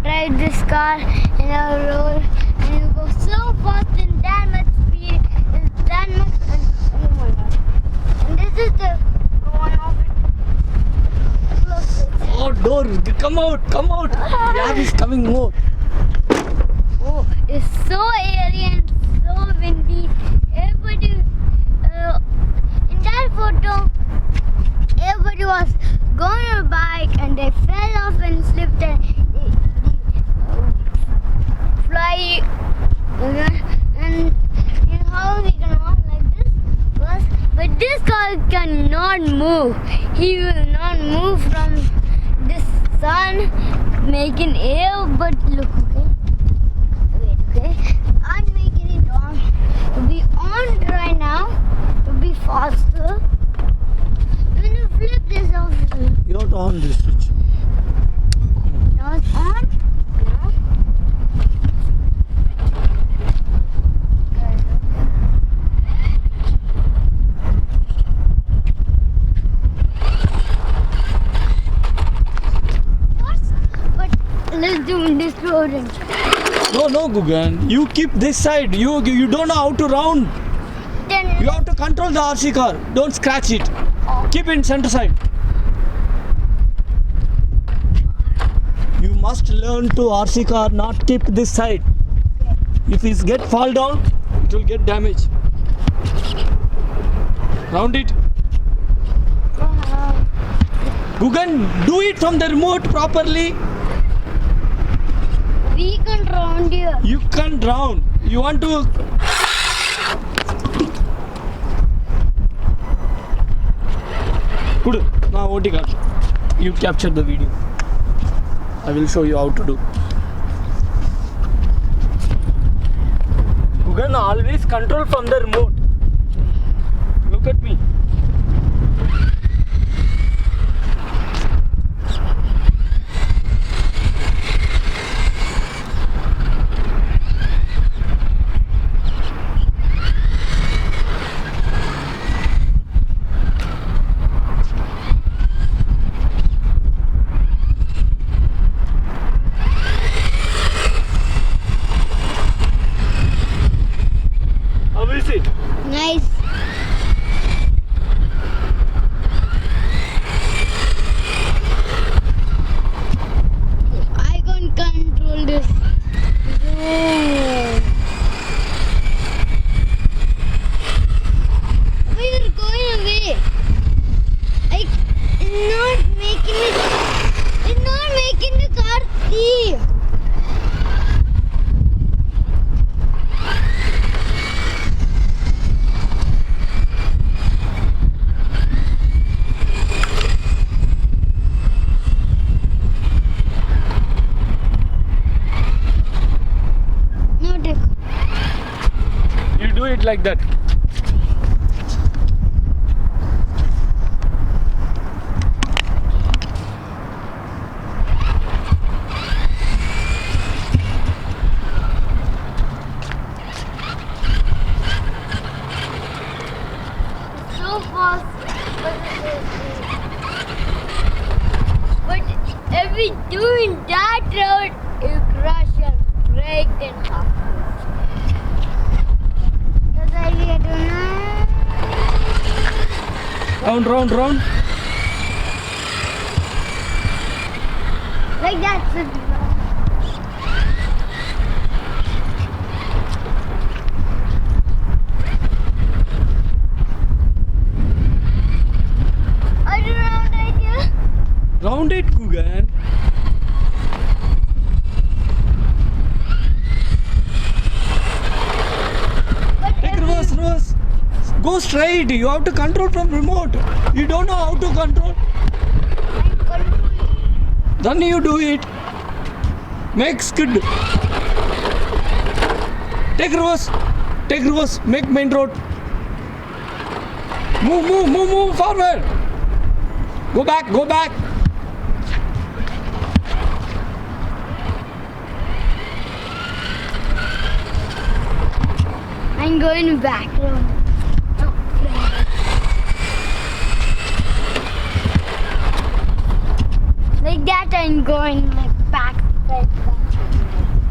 drive this car in a road and you go so fast in that much speed, is that much, oh my god. And this is the one of it. Look, Oh, door, come out, come out. Air is coming more. oh, it's so airy and so windy. Everybody, in that photo, everybody was going on a bike and they fell off and slipped and they fly. And you know how we can walk like this? But this car cannot move. He will not move from this sun making air. But look, okay? Wait, okay? I'm making it on. To be on right now. To be faster. When you flip this off, You have to on this switch. now it's on. Now. What? But let's do this road. No, Gugan. You keep this side. You don't know how to round. Then You have to control the RC car. Don't scratch it. Keep in center side. You must learn to RC car, not keep this side. If it get fall down, it will get damaged. Round it. Gugan, do it from the remote properly. we can round here. You can't round. You want to. Good. Now OT card. You capture the video. I will show you how to do. Gugan, always control from the remote. Look at me. How is it? Nice. I can control this. Oh. We are going away. It's not making it. It's not making the car see. No, Dick. You do it like that. So fast. But if we do in that road, you crash and break and half. That's why we are doing Round, round, round. like that. I do round idea. Round it, Gugan. But Take reverse, reverse. Go straight. You have to control from remote. You don't know how to control. Then you do it. Make skid. Take reverse. Take reverse. Make main road. Move forward. Go back, go back. I'm going back. Like that I'm going like back.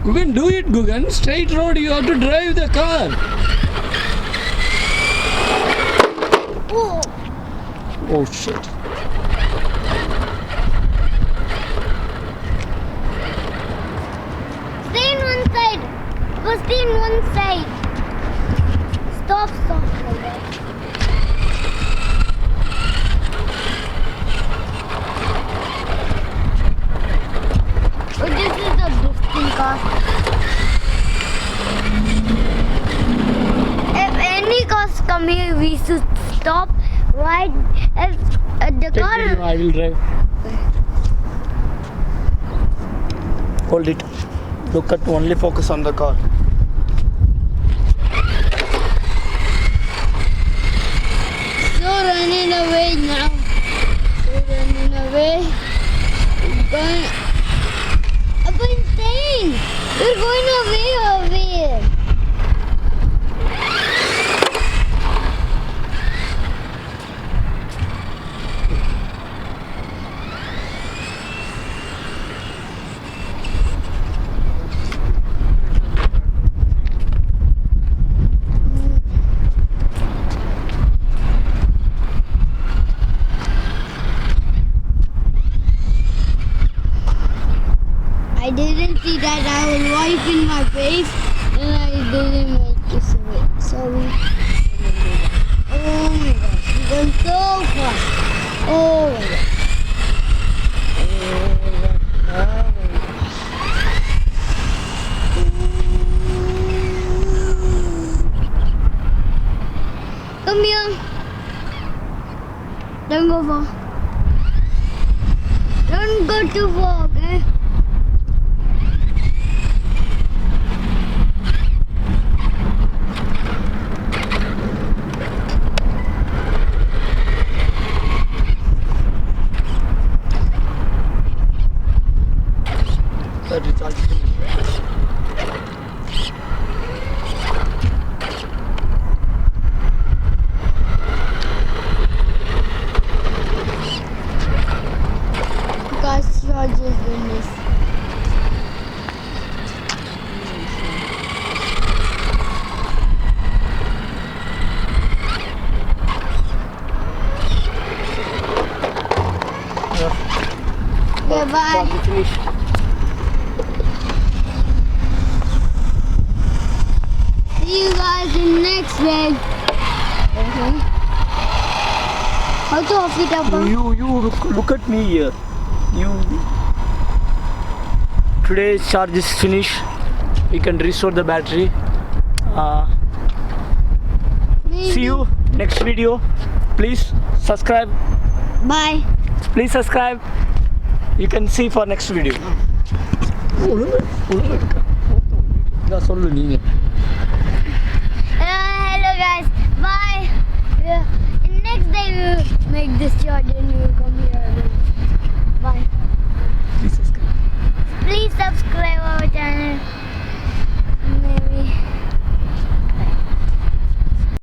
Gugan, do it, Gugan. Straight road, you have to drive the car. Oh. Oh shit. Stay in one side. Go stay in one side. Stop, stop. Like that. Oh, this is the drifting car. If any cars come here, we should stop right as the Take car. video, I will drive. Hold it. Look at only focus on the car. So running away now. So running away. I'm going insane. We're going away. I didn't see that I was wiping my face and I didn't make it away. Sorry. Oh my gosh, you're going so fast. Oh my gosh. Come here. Don't go far. Don't go too far, okay? That is actually. Because you're just doing this. Okay, bye. Finish. See you guys in next day. How to off it up? You look at me here. Today's charge is finished. We can restore the battery. See you next video. Please subscribe. Bye. Please subscribe. You can see for next video. Hello guys. Bye. Next day we will make this short and we will come